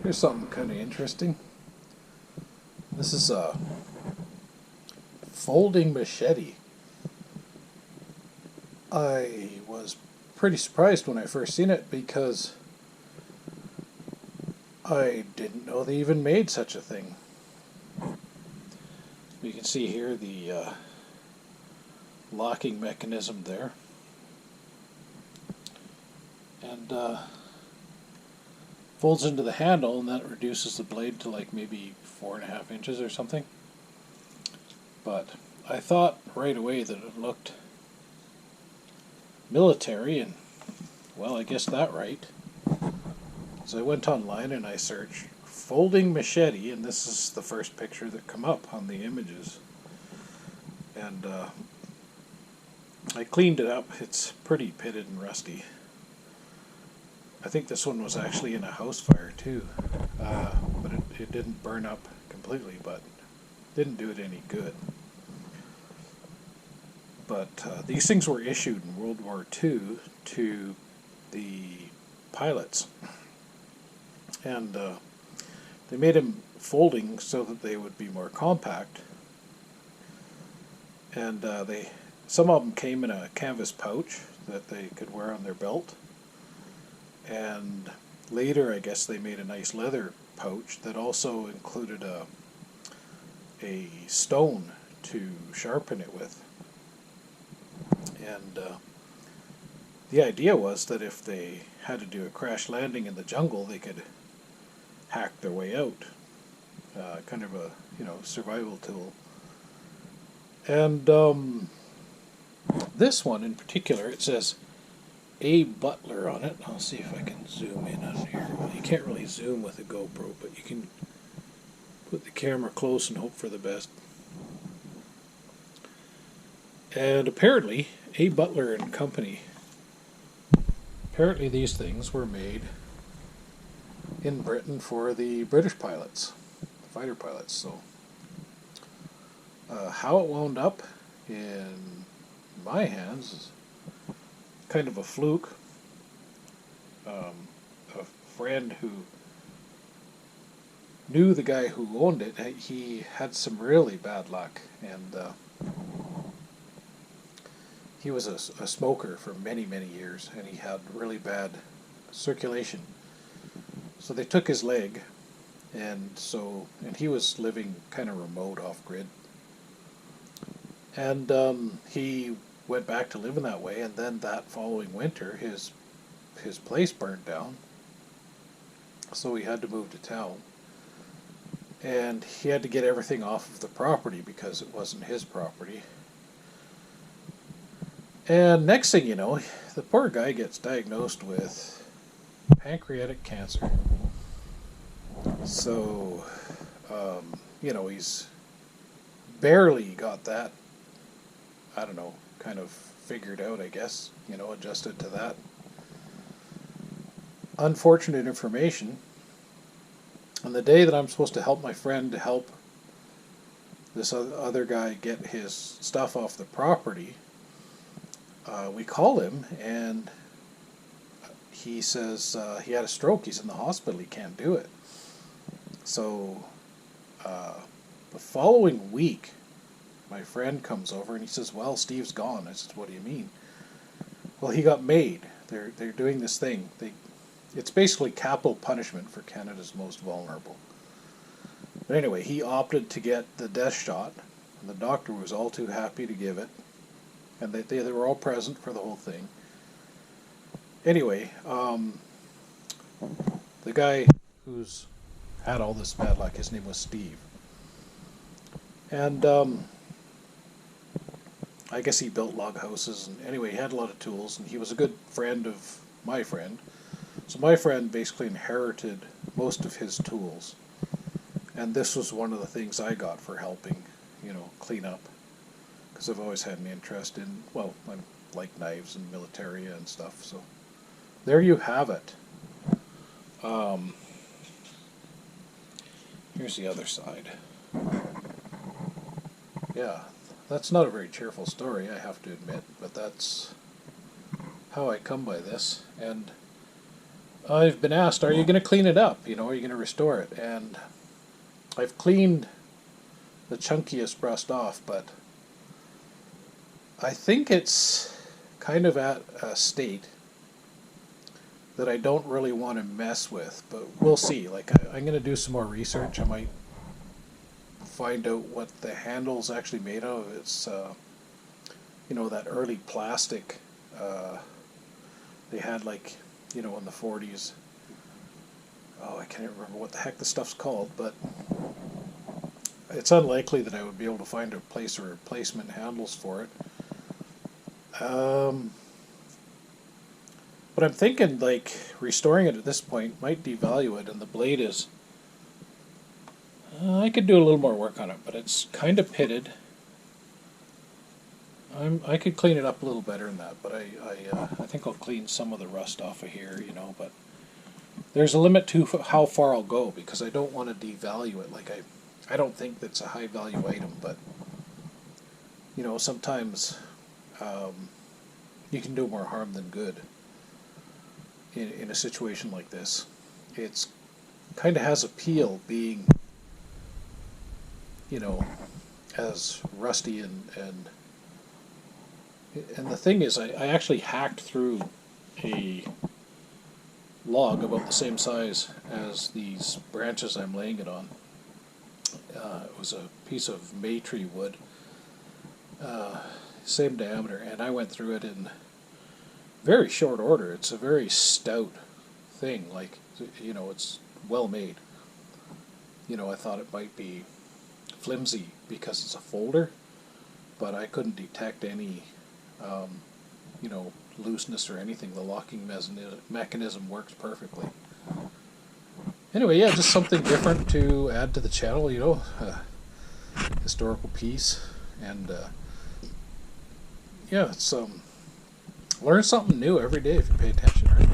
Here's something kind of interesting. This is a folding machete. I was pretty surprised when I first seen it because I didn't know they even made such a thing. You can see here the locking mechanism there. And folds into the handle, and that reduces the blade to like maybe 4.5 inches or something. But I thought right away that it looked military, and well, I guessed that right. So I went online and I searched folding machete, and this is the first picture that come up on the images. And I cleaned it up. It's pretty pitted and rusty. I think this one was actually in a house fire too, but it didn't burn up completely, but didn't do it any good. But these things were issued in World War II to the pilots, and they made them folding so that they would be more compact. And some of them came in a canvas pouch that they could wear on their belt. And later, I guess they made a nice leather pouch that also included a stone to sharpen it with. And the idea was that if they had to do a crash landing in the jungle, they could hack their way out. Kind of a survival tool. And this one in particular, it says A. Butler on it. I'll see if I can zoom in on here. Well, you can't really zoom with a GoPro, but you can put the camera close and hope for the best. And apparently, A. Butler and Company, apparently these things were made in Britain for the British pilots, the fighter pilots. So how it wound up in my hands is kind of a fluke. A friend who knew the guy who owned it, he had some really bad luck, and he was a smoker for many, many years, and he had really bad circulation. So they took his leg, and he was living kind of remote, off grid, and he went back to living that way, and then that following winter his place burned down, so he had to move to town, and he had to get everything off of the property because it wasn't his property. And next thing you know, the poor guy gets diagnosed with pancreatic cancer. So he's barely got that, I don't know, kind of figured out, I guess, adjusted to that. Unfortunate information. On the day that I'm supposed to help my friend to help this other guy get his stuff off the property, we call him, and he says he had a stroke. He's in the hospital. He can't do it. So the following week, my friend comes over and he says, "Well, Steve's gone." I said, "What do you mean?" "Well, he got made. They're doing this thing. It's basically capital punishment for Canada's most vulnerable." But anyway, he opted to get the death shot, and the doctor was all too happy to give it, and they were all present for the whole thing. Anyway, the guy who's had all this bad luck, his name was Steve, and I guess he built log houses, and anyway, he had a lot of tools, and he was a good friend of my friend. So my friend basically inherited most of his tools, and this was one of the things I got for helping, clean up, because I've always had an interest in, I like knives and militaria and stuff. So there you have it. Here's the other side. Yeah, that's not a very cheerful story, I have to admit, but that's how I come by this. And I've been asked, are you going to clean it up? You know, are you going to restore it? And I've cleaned the chunkiest rust off, but I think it's kind of at a state that I don't really want to mess with, but we'll see. Like, I'm going to do some more research. I might find out what the handle's actually made of. It's, you know, that early plastic they had, like, you know, in the 40s. Oh, I can't remember what the heck the stuff's called, but it's unlikely that I would be able to find a place or replacement handles for it. But I'm thinking, like, restoring it at this point might devalue it, and the blade is... I could do a little more work on it, but it's kind of pitted. I could clean it up a little better than that, but I think I'll clean some of the rust off of here, you know, but there's a limit to how far I'll go, because I don't want to devalue it. Like, I don't think that's a high value item, but, you know, sometimes you can do more harm than good in a situation like this. It's kind of has appeal being, you know, as rusty and the thing is, I actually hacked through a log about the same size as these branches I'm laying it on. It was a piece of MACHETE wood, same diameter, and I went through it in very short order. It's a very stout thing, like, you know, it's well made. You know, I thought it might be flimsy because it's a folder, but I couldn't detect any, you know, looseness or anything. The locking mechanism works perfectly. Anyway, yeah, just something different to add to the channel, you know, historical piece, and yeah, it's learn something new every day if you pay attention, right?